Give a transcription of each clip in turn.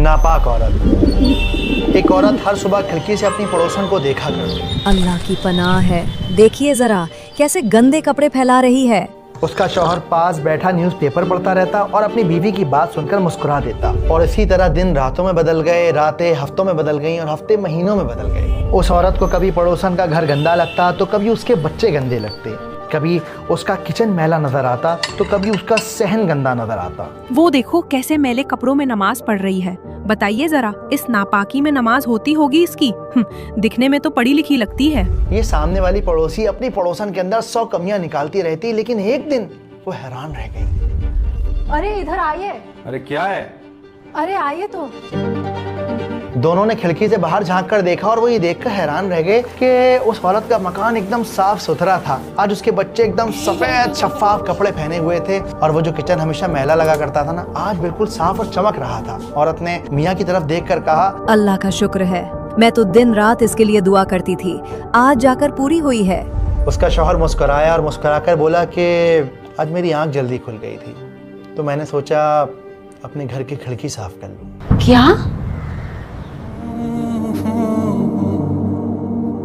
नापाक औरत। एक औरत हर सुबह खिड़की से अपनी पड़ोसन को देखा करती। अल्लाह की पनाह है, देखिए जरा कैसे गंदे कपड़े फैला रही है। उसका शौहर पास बैठा न्यूज़पेपर पढ़ता रहता और अपनी बीवी की बात सुनकर मुस्कुरा देता। और इसी तरह दिन रातों में बदल गए, रातें हफ्तों में बदल गईं और हफ्ते महीनों में बदल गए। उस औरत को कभी पड़ोसन का घर गंदा लगता तो कभी उसके बच्चे गंदे लगते, कभी उसका किचन मैला नजर आता तो कभी उसका सहन गंदा नजर आता। वो देखो कैसे मैले कपड़ों में नमाज पढ़ रही है। बताइए जरा, इस नापाकी में नमाज होती होगी इसकी? दिखने में तो पढ़ी लिखी लगती है। ये सामने वाली पड़ोसी अपनी पड़ोसन के अंदर 100 कमियां निकालती रहती, लेकिन एक दिन वो हैरान रह गई। अरे इधर आइए। अरे क्या है? अरे आइए तो। दोनों ने खिड़की से बाहर झांक कर देखा और वो ये देखकर हैरान रह गए कि उस औरत का मकान एकदम साफ सुथरा था। आज उसके बच्चे एकदम सफेद शफाफ कपड़े पहने हुए थे और वो जो किचन हमेशा मैला लगा करता था ना, आज बिल्कुल साफ और चमक रहा था। औरत ने मियाँ की तरफ देखकर कहा, अल्लाह का शुक्र है, मैं तो दिन रात इसके लिए दुआ करती थी, आज जाकर पूरी हुई है। उसका शौहर मुस्कुराया और मुस्कुराकर बोला कि आज मेरी आंख जल्दी खुल गई थी तो मैंने सोचा अपने घर की खिड़की साफ कर लूं। क्या?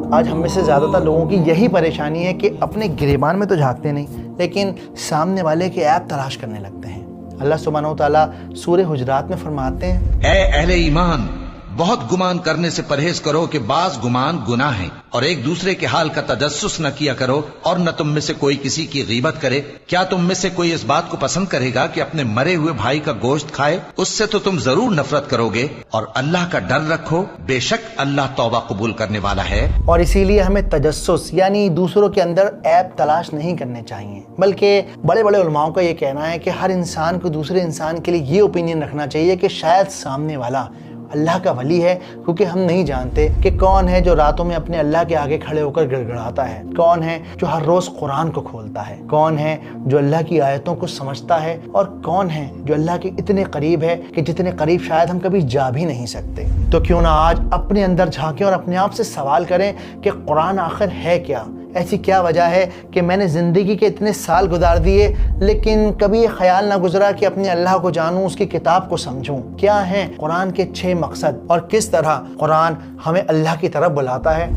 आज हम में से ज़्यादातर लोगों की यही परेशानी है कि अपने गिरेबान में तो झांकते नहीं, लेकिन सामने वाले के ऐप तलाश करने लगते हैं। अल्लाह सुब्हानहू तआला सूरह हुजरात में फरमाते हैं, ऐ अहले ईमान, बहुत गुमान करने से परहेज करो कि बाज गुमान गुनाह है, और एक दूसरे के हाल का तजस्सुस न किया करो, और न तुम में से कोई किसी की गीबत करे। क्या तुम में से कोई इस बात को पसंद करेगा कि अपने मरे हुए भाई का गोश्त खाए? उससे तो तुम जरूर नफरत करोगे, और अल्लाह का डर रखो, बेशक अल्लाह तौबा कबूल करने वाला है। और इसीलिए हमें तजस्सुस यानी दूसरों के अंदर ऐप तलाश नहीं करने चाहिए, बल्कि बड़े बड़े उलमाओं का ये कहना है कि हर इंसान को दूसरे इंसान के लिए ये ओपिनियन रखना चाहिए कि शायद सामने वाला अल्लाह का वली है, क्योंकि हम नहीं जानते कि कौन है जो रातों में अपने अल्लाह के आगे खड़े होकर गिड़गिड़ाता है, कौन है जो हर रोज़ कुरान को खोलता है, कौन है जो अल्लाह की आयतों को समझता है, और कौन है जो अल्लाह के इतने करीब है कि जितने करीब शायद हम कभी जा भी नहीं सकते। तो क्यों ना आज अपने अंदर झांकें और अपने आप से सवाल करें कि कुरान आखिर है क्या? ऐसी क्या वजह है कि मैंने ज़िंदगी के इतने साल गुजार दिए लेकिन कभी ये ख्याल ना गुजरा कि अपने अल्लाह को जानूं, उसकी किताब को समझूं। क्या है कुरान के 6 मकसद और किस तरह कुरान हमें अल्लाह की तरफ बुलाता है।